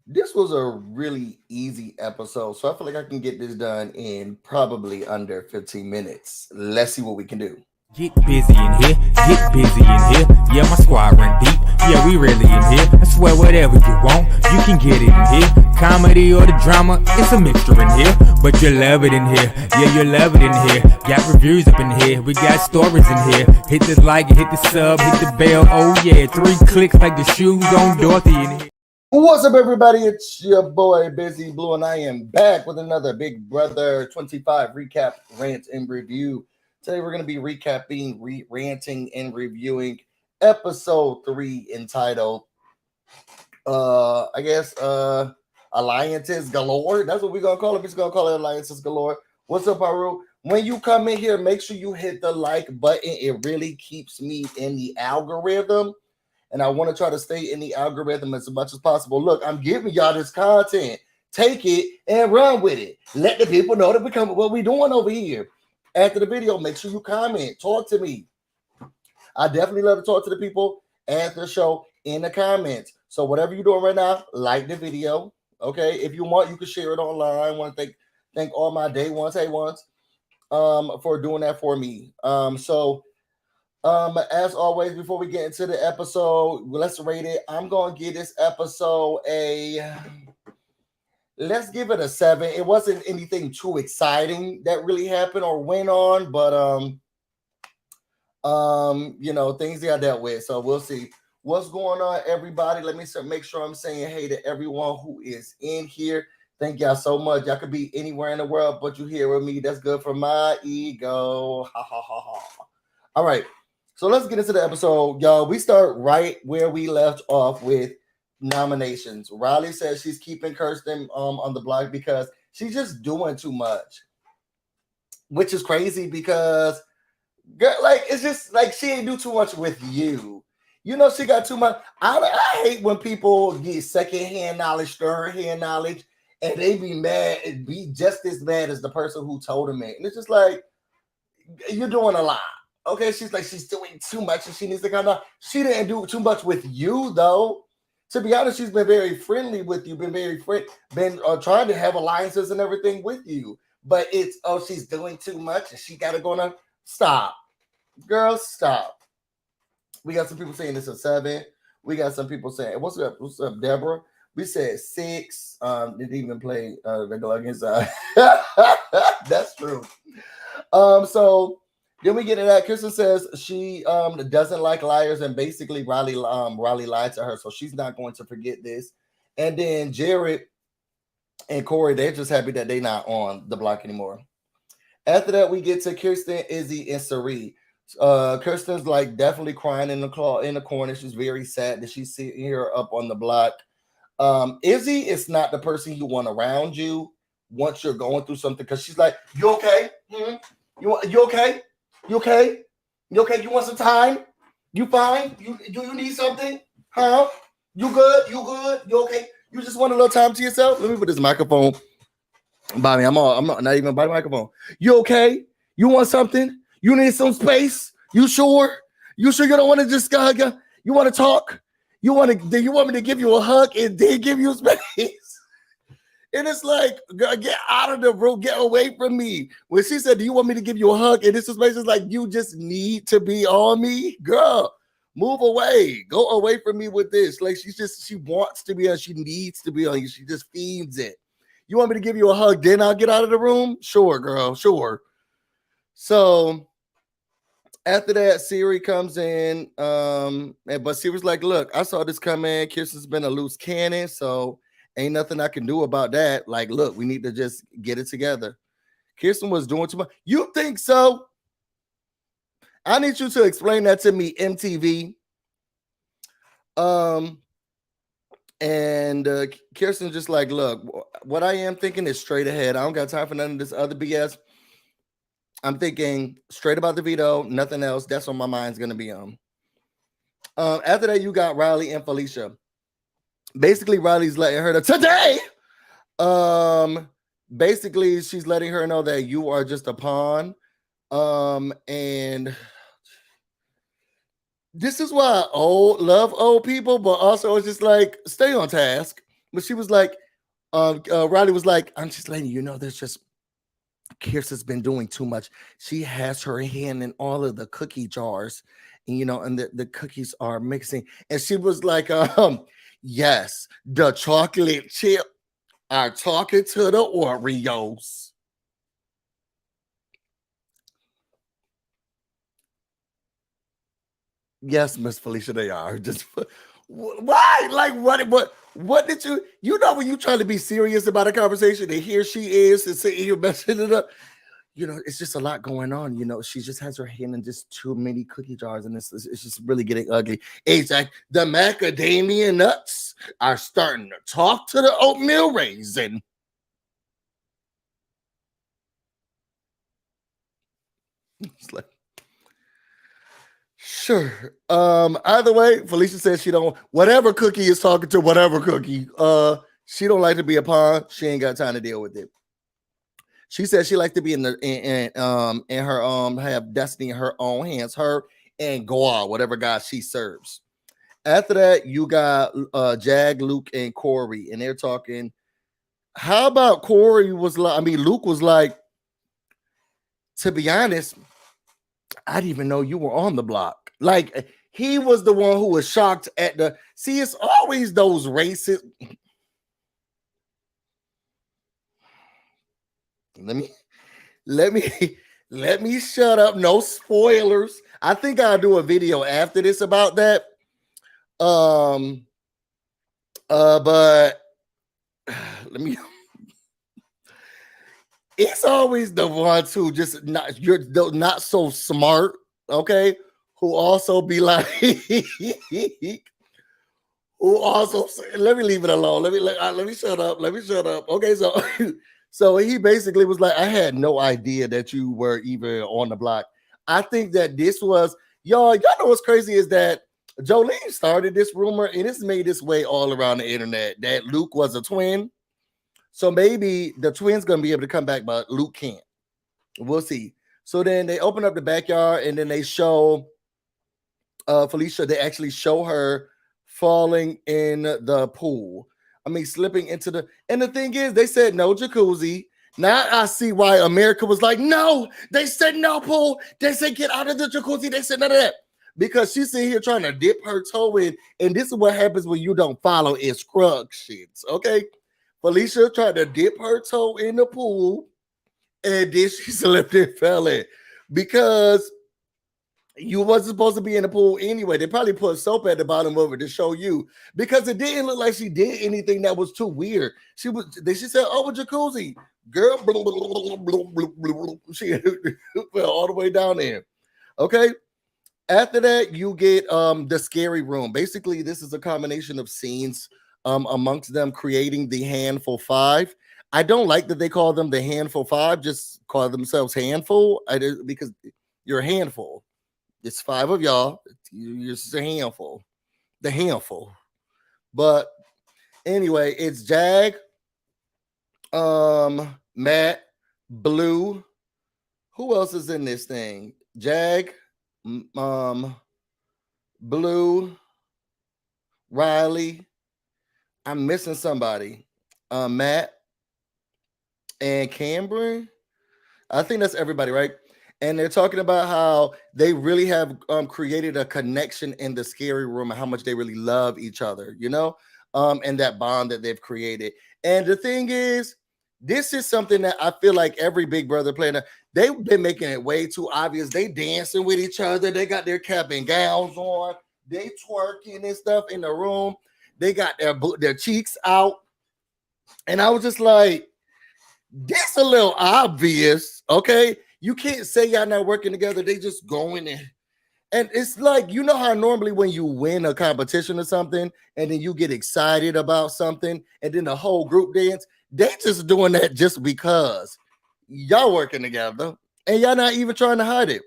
This was a really easy episode, so I feel like I can get this done in probably under 15 minutes. Let's see what we can do. Get busy in here, get busy in here. Yeah, my squad run deep. Yeah, we really in here. I swear whatever you want, you can get it in here. Comedy or the drama, it's a mixture in here. But you love it in here. Yeah, you love it in here. Got reviews up in here. We got stories in here. Hit the like, hit the sub, hit the bell. Oh yeah, 3 clicks like the shoes on Dorothy in here. What's up, everybody? It's your boy BusyBlu, and I am back with another Big Brother 25 recap, rant, and review. Today, we're going to be recapping, ranting, and reviewing episode 3 entitled, Alliances Galore. That's what we're going to call it. We're just going to call it Alliances Galore. What's up, Haru? When you come in here, make sure you hit the like button. It really keeps me in the algorithm. And I want to try to stay in the algorithm as much as possible. Look, I'm giving y'all this content. Take it and run with it. Let the people know what we're doing over here. After the video, make sure you comment. Talk to me. I definitely love to talk to the people after the show in the comments. So whatever you're doing right now, like the video. Okay. If you want, you can share it online. I want to thank all my day ones, hey ones, for doing that for me. As always, before we get into the episode, let's rate it. I'm gonna give this episode let's give it a 7. It wasn't anything too exciting that really happened or went on, but things that I dealt with. So we'll see what's going on, everybody. Let me make sure I'm saying hey to everyone who is in here. Thank y'all so much. Y'all could be anywhere in the world, but you here with me. That's good for my ego. Ha ha ha ha. All right. So let's get into the episode, y'all. We start right where we left off with nominations. Riley says she's keeping Kirsten on the block because she's just doing too much, which is crazy because, girl, like it's just like she ain't do too much with you. You know, she got too much. I hate when people get secondhand knowledge, third-hand knowledge, and they be mad and be just as mad as the person who told them it. And it's just like you're doing a lot. Okay, she's doing too much and she needs to come down. She didn't do too much with you, though. To be honest, she's been very friendly with you, been trying to have alliances and everything with you. But it's, she's doing too much and she got to go on. Stop. Girl, stop. We got some people saying this is 7. We got some people saying, what's up, Deborah? We said 6. Didn't even play the Glug inside. That's true. So then we get to that. Kirsten says she doesn't like liars, and basically Riley lied to her, so she's not going to forget this. And then Jared and Corey, they're just happy that they're not on the block anymore. After that, we get to Kirsten, Izzy, and Sari. Kirsten's like definitely crying in the corner. She's very sad that she's sitting here up on the block. Izzy is not the person you want around you once you're going through something, because she's like, "You okay? You okay? You okay? You okay? You want some time? You fine? You need something? Huh? You good? You good? You okay? You just want a little time to yourself? Let me put this microphone by me. I'm not even by the microphone. You okay? You want something? You need some space? You sure? You sure you don't want to just you want to talk? Do you want me to give you a hug and then give you space? And it's like, girl, get out of the room, get away from me. When she said, do you want me to give you a hug? And this is like, you just need to be on me. Girl, move away. Go away from me with this. Like, she wants to be on, she needs to be on you. She just feeds it. You want me to give you a hug, then I'll get out of the room? Sure, girl, sure. So after that, Siri comes in. But Siri's like, look, I saw this come in. Kirsten's been a loose cannon, so ain't nothing I can do about that. Like, look, we need to just get it together. Kirsten was doing too much. You think so? I need you to explain that to me, MTV. And Kirsten just like, look, what I am thinking is straight ahead. I don't got time for none of this other BS. I'm thinking straight about the veto, nothing else. That's what my mind's going to be on. After that, you got Riley and Felicia. Basically, Riley's letting her know today. Basically, she's letting her know that you are just a pawn. And this is why I love old people, but also it's just like, stay on task. but she was like, Riley was like, I'm just letting you know, there's just Kirsten's been doing too much. She has her hand in all of the cookie jars, and and the cookies are mixing. And she was like, yes, the chocolate chip are talking to the Oreos. Yes, Miss Felicia, they are. Just why? Like what did when you try to be serious about a conversation, and here she is and sitting here messing it up. It's just a lot going on. She just has her hand in just too many cookie jars, and it's just really getting ugly. It's like the macadamia nuts are starting to talk to the oatmeal raisin. It's like, sure. Either way, Felicia says she don't. Whatever cookie is talking to whatever cookie. She don't like to be a pawn. She ain't got time to deal with it. She says she likes to be in her have destiny in her own hands, her and God, whatever God she serves. After that, you got Jag, Luke, and Corey, and they're talking. How about Corey was like? I mean, Luke was like, to be honest, I didn't even know you were on the block. Like, he was the one who was shocked at the. See, it's always those racist. Let me shut up. No spoilers. I think I'll do a video after this about that. But let me. It's always the ones who just not so smart, okay? Who also be like, who also say, let me leave it alone. Let me shut up. Let me shut up. Okay, so so he basically was like, I had no idea that you were even on the block. I think that this was y'all know what's crazy is that Jolene started this rumor and it's made its way all around the internet that Luke was a twin. So maybe the twins gonna be able to come back, but Luke can't. We'll see. So then they open up the backyard and then they show Felicia. They actually show her falling in the pool. I mean, slipping into the. And the thing is, they said no jacuzzi. Now I see why America was like, no. They said no pool. They said get out of the jacuzzi. They said none of that because she's sitting here trying to dip her toe in, and this is what happens when you don't follow instructions. Okay. Felicia tried to dip her toe in the pool and then she slipped and fell in because you wasn't supposed to be in the pool anyway. They probably put soap at the bottom of it to show you because it didn't look like she did anything that was too weird. She said, oh, a jacuzzi. Girl, blah, blah, blah, she fell all the way down there. Okay. After that, you get the scary room. Basically, this is a combination of scenes amongst them creating the Handful 5. I don't like that they call them the Handful 5, just call themselves Handful because you're a handful. It's 5 of y'all. You're just a handful. The Handful. But anyway, it's Jag, Matt, Blue. Who else is in this thing? Jag, Blue, Riley. I'm missing somebody. Matt and Cameron. I think that's everybody, right? And they're talking about how they really have created a connection in the scary room and how much they really love each other, and that bond that they've created. And the thing is, this is something that I feel like every Big Brother player, they've been making it way too obvious. They dancing with each other. They got their cap and gowns on. They twerking and stuff in the room. They got their cheeks out. And I was just like, this a little obvious, okay? You can't say y'all not working together. They just going in. And it's like, you know how normally when you win a competition or something, and then you get excited about something, and then the whole group dance, they just doing that just because y'all working together, and y'all not even trying to hide it.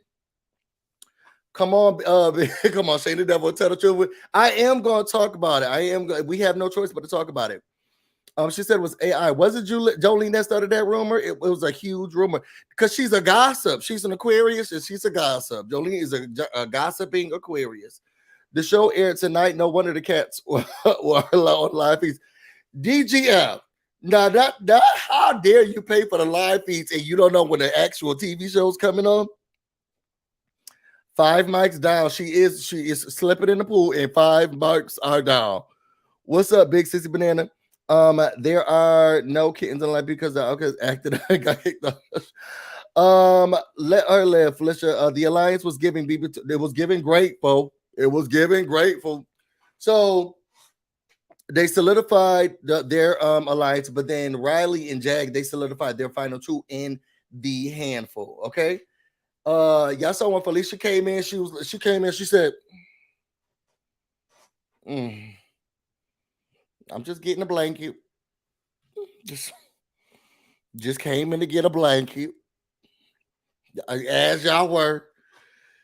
Come on, come on, Shane the Devil, tell the truth. I am going to talk about it. We have no choice but to talk about it. She said it was AI. Was it Jolene that started that rumor? It was a huge rumor because she's a gossip. She's an Aquarius and she's a gossip. Jolene is a gossiping Aquarius. The show aired tonight. No wonder the cats were on live feeds. DGF. Now that how dare you pay for the live feeds and you don't know when the actual TV show's coming on? 5 mics down. She is slipping in the pool and 5 mics are down. What's up, Big Sissy Banana? There are no kittens in life because the uncles acted. Got kicked off. Let her live, Felicia. The alliance was giving people. It was giving grateful. It was giving grateful. So they solidified their alliance, but then Riley and Jag they solidified their final two in the handful. Okay. Y'all saw when Felicia came in. She came in. She said, "I'm just getting a blanket. Just came in to get a blanket, as y'all were."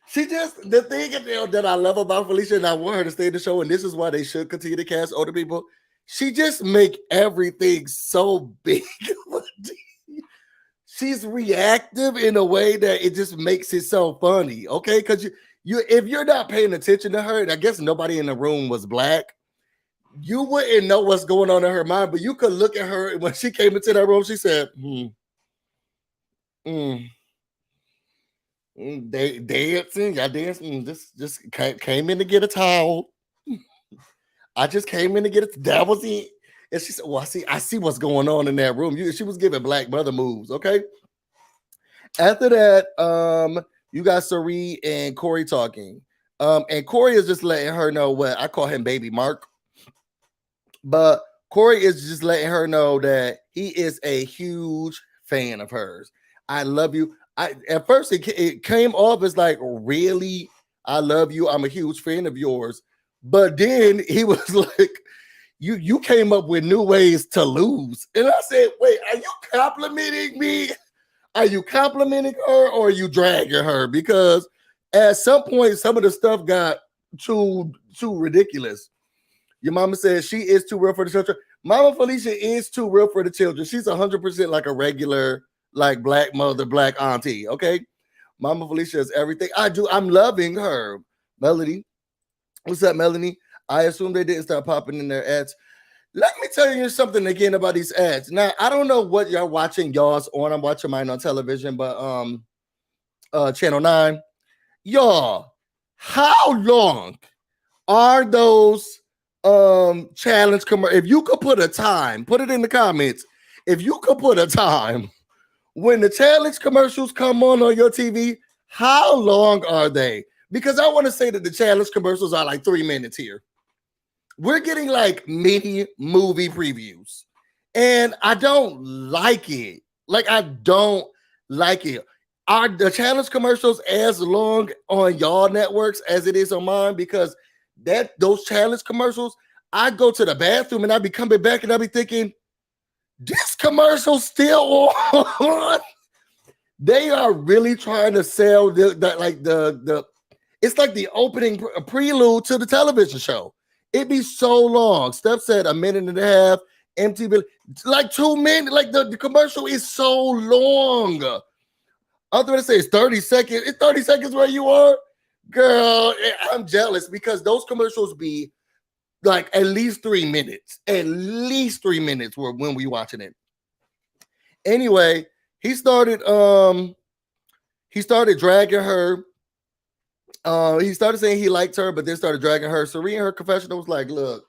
She just the thing that I love about Felicia, and I want her to stay in the show, and this is why they should continue to cast older people. She just make everything so big. She's reactive in a way that it just makes it so funny, okay? Because you if you're not paying attention to her, and I guess nobody in the room was black, you wouldn't know what's going on in her mind. But you could look at her, and when she came into that room, she said, They dancing, y'all dancing. This just came in to get a towel. I just came in to get it. That was it. And she said, "Well, I see what's going on in that room." She was giving Black Brother moves. Okay. After that, you got Sari and Corey talking. And Corey is just letting her know what I call him Baby Mark. But Corey is just letting her know that he is a huge fan of hers. I love you. At first it came off as like, really, I love you. I'm a huge fan of yours. But then he was like, you came up with new ways to lose. And I said, wait, are you complimenting me? Are you complimenting her or are you dragging her? Because at some point, some of the stuff got too ridiculous. Your mama says she is too real for the children. Mama Felicia is too real for the children. She's 100% like a regular, like Black mother, Black auntie. Okay. Mama Felicia is everything. I do. I'm loving her. Melody. What's up, Melanie? I assume they didn't start popping in their ads. Let me tell you something again about these ads. Now, I don't know what y'all watching y'all's on. I'm watching mine on television, but channel 9. Y'all, how long are those challenge commercials? If you could put a time, put it in the comments. If you could put a time when the challenge commercials come on your TV, how long are they? Because I want to say that the challenge commercials are like 3 minutes here. We're getting like mini movie previews, and I don't like it. Like, I don't like it. Are the challenge commercials as long on y'all networks as it is on mine? Because those challenge commercials, I go to the bathroom and I be coming back and I be thinking, this commercial still on. They are really trying to sell the it's like the opening prelude to the television show. It be so long. Steph said 1.5 minutes. MTV like 2 minutes. Like the commercial is so long. I was going to say it's 30 seconds. It's 30 seconds where you are. Girl, I'm jealous because those commercials be like at least 3 minutes. At least 3 minutes when we watching it. Anyway, he started dragging her. He started saying he liked her, but then started dragging her. Serena, her confessional was like, look,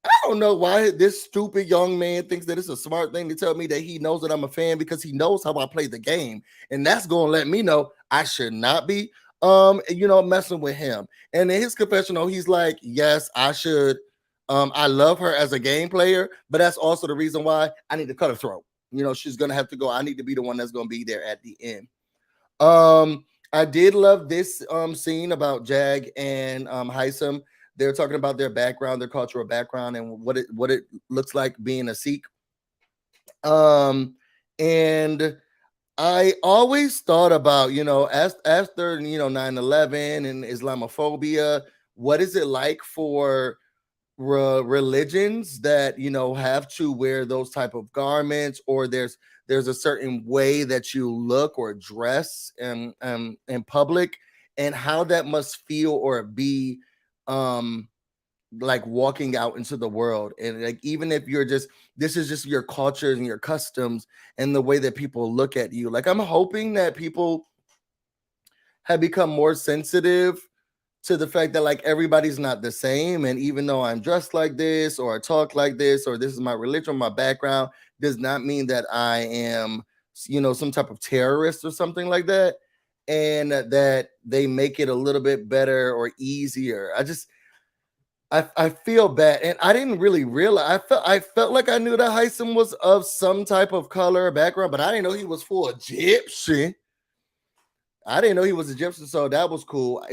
I don't know why this stupid young man thinks that it's a smart thing to tell me that he knows that I'm a fan because he knows how I play the game. And that's going to let me know I should not be, messing with him. And in his confessional, he's like, yes, I should. I love her as a game player, but that's also the reason why I need to cut her throat. She's going to have to go. I need to be the one that's going to be there at the end. I did love this scene about Jag and Hisam. They're talking about their background, their cultural background, and what it looks like being a Sikh. And I always thought about, after 9/11 and Islamophobia, what is it like for religions that have to wear those type of garments, or there's a certain way that you look or dress in public, and how that must feel or be like walking out into the world. And like, even if you're just, this is just your culture and your customs and the way that people look at you. Like, I'm hoping that people have become more sensitive to the fact that like everybody's not the same. And even though I'm dressed like this, or I talk like this, or this is my religion, my background, does not mean that I am, some type of terrorist or something like that. And that they make it a little bit better or easier. I feel bad, and I didn't really realize. I felt like I knew that Heisen was of some type of color background, but I didn't know he was full Egyptian. I didn't know he was Egyptian, so that was cool.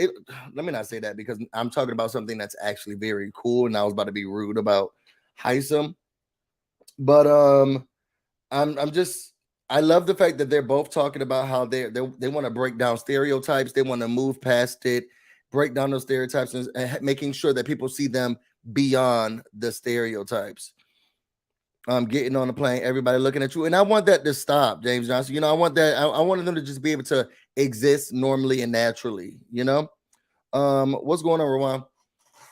Let me not say that, because I'm talking about something that's actually very cool, and I was about to be rude about Heisen. But I'm just, I love the fact that they're both talking about how they want to break down stereotypes. They want to move past it, break down those stereotypes, and making sure that people see them beyond the stereotypes. Getting on the plane, everybody looking at you, and I want that to stop, James Johnson. I want that. I wanted them to just be able to exist normally and naturally. What's going on, Rowan?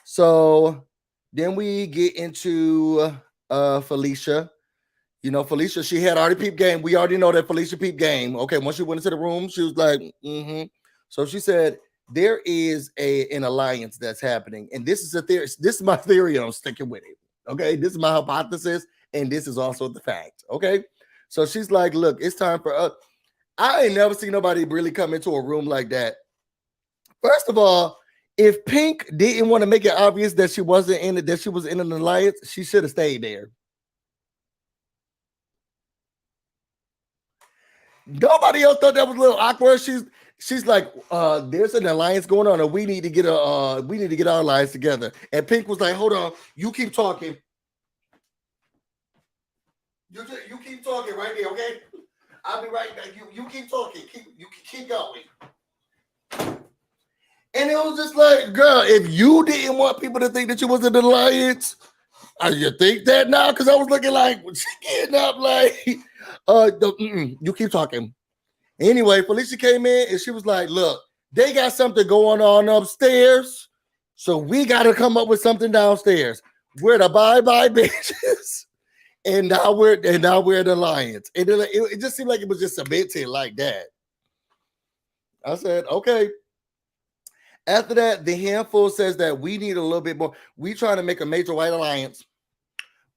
So then we get into Felicia. Felicia, she had already peep game. We already know that Felicia peep game. Okay, once she went into the room, she was like, mm-hmm. So she said, there is an alliance that's happening. And this is a theory. This is my theory, and I'm sticking with it. Okay, this is my hypothesis, and this is also the fact. Okay, so she's like, look, it's time for us. I ain't never seen nobody really come into a room like that. First of all, if Pink didn't want to make it obvious that she wasn't in it, that she was in an alliance, she should have stayed there. Nobody else thought that was a little awkward. She's like, there's an alliance going on, and we need to get our alliance together. And Pink was like, hold on, you keep talking. You keep talking right there, okay? I'll be right back. You keep talking. Keep going. And it was just like, girl, if you didn't want people to think that you was in an alliance, you think that now? Because I was looking like she getting up like, you keep talking. Anyway, Felicia came in and she was like, look, they got something going on upstairs, so we got to come up with something downstairs. We're the bye-bye bitches, and now we're an alliance. And it just seemed like it was just cemented like that. I said, okay. After that, the handful says that we need a little bit more. We trying to make a major white alliance,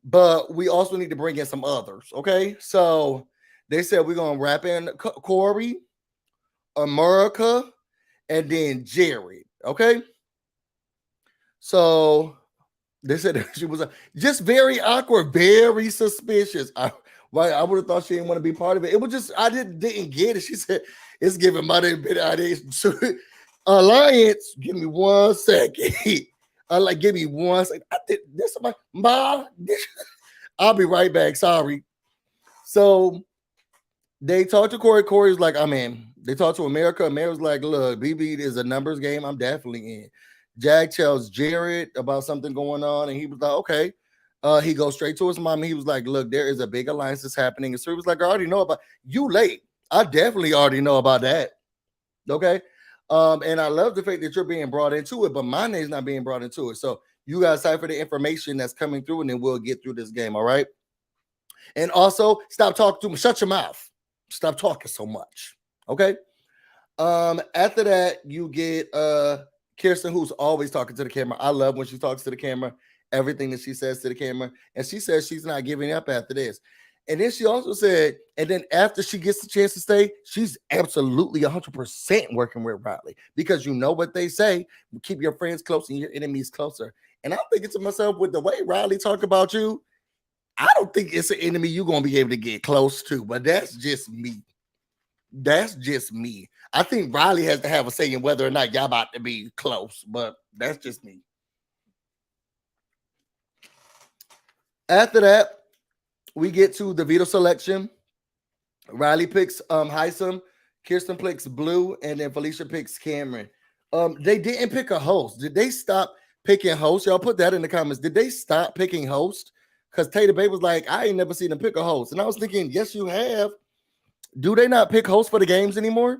but we also need to bring in some others. Okay, so they said we're gonna wrap in Corey, America, and then Jared. Okay, so they said she was just very awkward, very suspicious. I would have thought she didn't want to be part of it. It was just I didn't get it. She said it's giving money bit ideas. Alliance, give me 1 second. Give me 1 second. I did this. I'll be right back. Sorry. So they talked to Corey. Corey was like, I'm in. They talked to America. America was like, look, BB is a numbers game. I'm definitely in. Jag tells Jared about something going on, and he was like, okay. He goes straight to his mom, and he was like, look, there is a big alliance that's happening. And so he was like, I already know about you late. I definitely already know about that. Okay. And I love the fact that you're being brought into it, but my name's not being brought into it. So you guys cipher the information that's coming through, and then we'll get through this game. All right. And also stop talking too much. Shut your mouth. Stop talking so much. Okay. After that, you get Kirsten, who's always talking to the camera. I love when she talks to the camera, everything that she says to the camera. And she says she's not giving up after this. And then she also said, and then after she gets the chance to stay, she's absolutely 100% working with Riley, because you know what they say, keep your friends close and your enemies closer. And I'm thinking to myself, with the way Riley talk about you, I don't think it's an enemy you're going to be able to get close to, but that's just me. That's just me. I think Riley has to have a say in whether or not y'all about to be close, but that's just me. After that, we get to the veto selection. Riley picks Heisem, Kirsten picks Blue, and then Felicia picks Cameron. They didn't pick a host. Did they stop picking hosts? Y'all put that in the comments. Did they stop picking hosts? Because Tater Bay was like, I ain't never seen them pick a host. And I was thinking, yes, you have. Do they not pick hosts for the games anymore?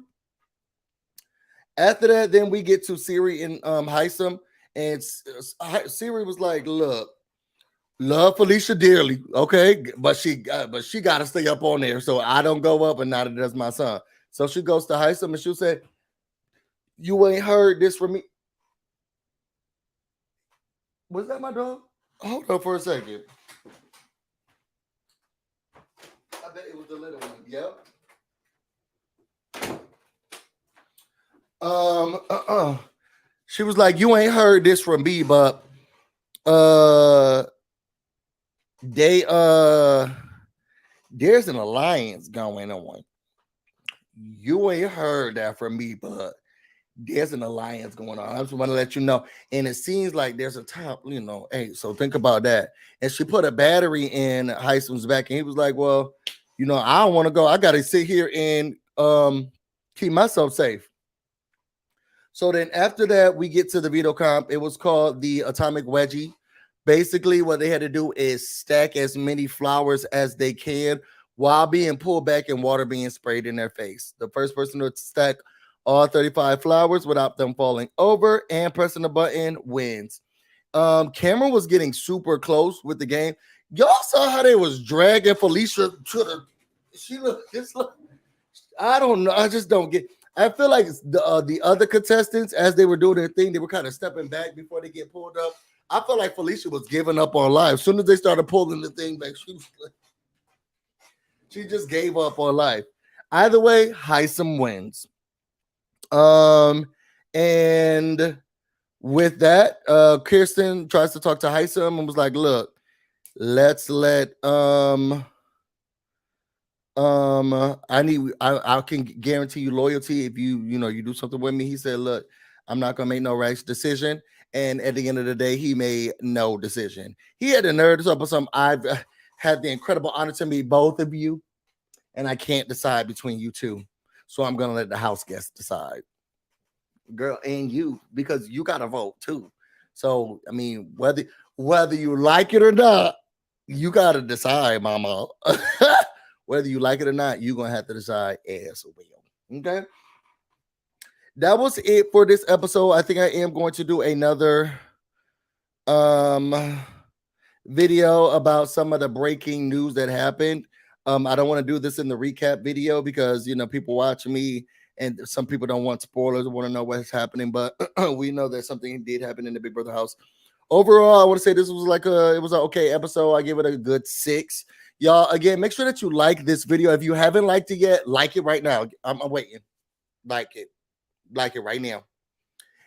After that, then we get to Siri and Heisem. And Siri was like, look, love Felicia dearly, okay, but she got to stay up on there, so I don't go up, and neither does my son. So she goes to Heisem, and she'll say, "You ain't heard this from me." Was that my dog? Hold on for a second. I bet it was the little one. Yep. She was like, "You ain't heard this from me, but they there's an alliance going on. You ain't heard that from me, but there's an alliance going on. I just want to let you know." And it seems like there's a top, hey, so think about that. And she put a battery in Heisem's back, and he was like, well, I don't want to go. I got to sit here and keep myself safe. So then after that, we get to the Veto comp. It was called the Atomic Wedgie. Basically, what they had to do is stack as many flowers as they can while being pulled back and water being sprayed in their face. The first person to stack all 35 flowers without them falling over and pressing the button wins. Cameron was getting super close with the game. Y'all saw how they was dragging Felicia to the. She looked. I don't know. I just don't get. I feel like the other contestants, as they were doing their thing, they were kind of stepping back before they get pulled up. I felt like Felicia was giving up on life. As soon as they started pulling the thing back, she just gave up on life. Either way, Heisem wins. And with that, Kirsten tries to talk to Heisem and was like, look, let's let I can guarantee you loyalty if you do something with me. He said, look, I'm not gonna make no rash decision. And at the end of the day, he made no decision. He had the nerve to talk about something. I've had the incredible honor to meet both of you, and I can't decide between you two. So I'm gonna let the house guests decide. Girl, and you, because you gotta vote too. So I mean, whether you like it or not, you gotta decide, mama. Whether you like it or not, you're gonna have to decide as well. Okay. That was it for this episode. I think I am going to do another video about some of the breaking news that happened. I don't want to do this in the recap video because people watch me and some people don't want spoilers, want to know what's happening, but we know that something did happen in the Big Brother house. Overall, I want to say this was it was an okay episode. I give it a good 6. Y'all, again, make sure that you like this video. If you haven't liked it yet, like it right now. I'm waiting. Like it right now.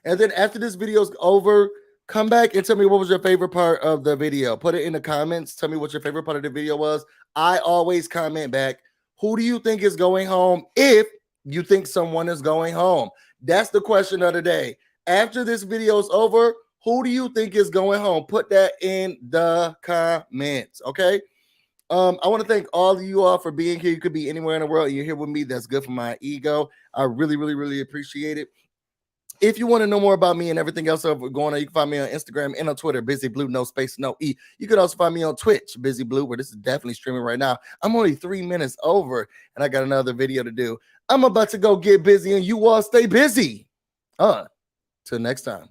And then after this video is over, come back and tell me what was your favorite part of the video. Put it in the comments. Tell me what your favorite part of the video was. I always comment back. Who do you think is going home if you think someone is going home? That's the question of the day. After this video is over, who do you think is going home? Put that in the comments, okay? I want to thank all of you all for being here. You could be anywhere in the world. You're here with me. That's good for my ego. I really, really, really appreciate it. If you want to know more about me and everything else going on, you can find me on Instagram and on Twitter, BusyBlu, no space, no E. You can also find me on Twitch, BusyBlu, where this is definitely streaming right now. I'm only 3 minutes over, and I got another video to do. I'm about to go get busy, and you all stay busy. Till next time.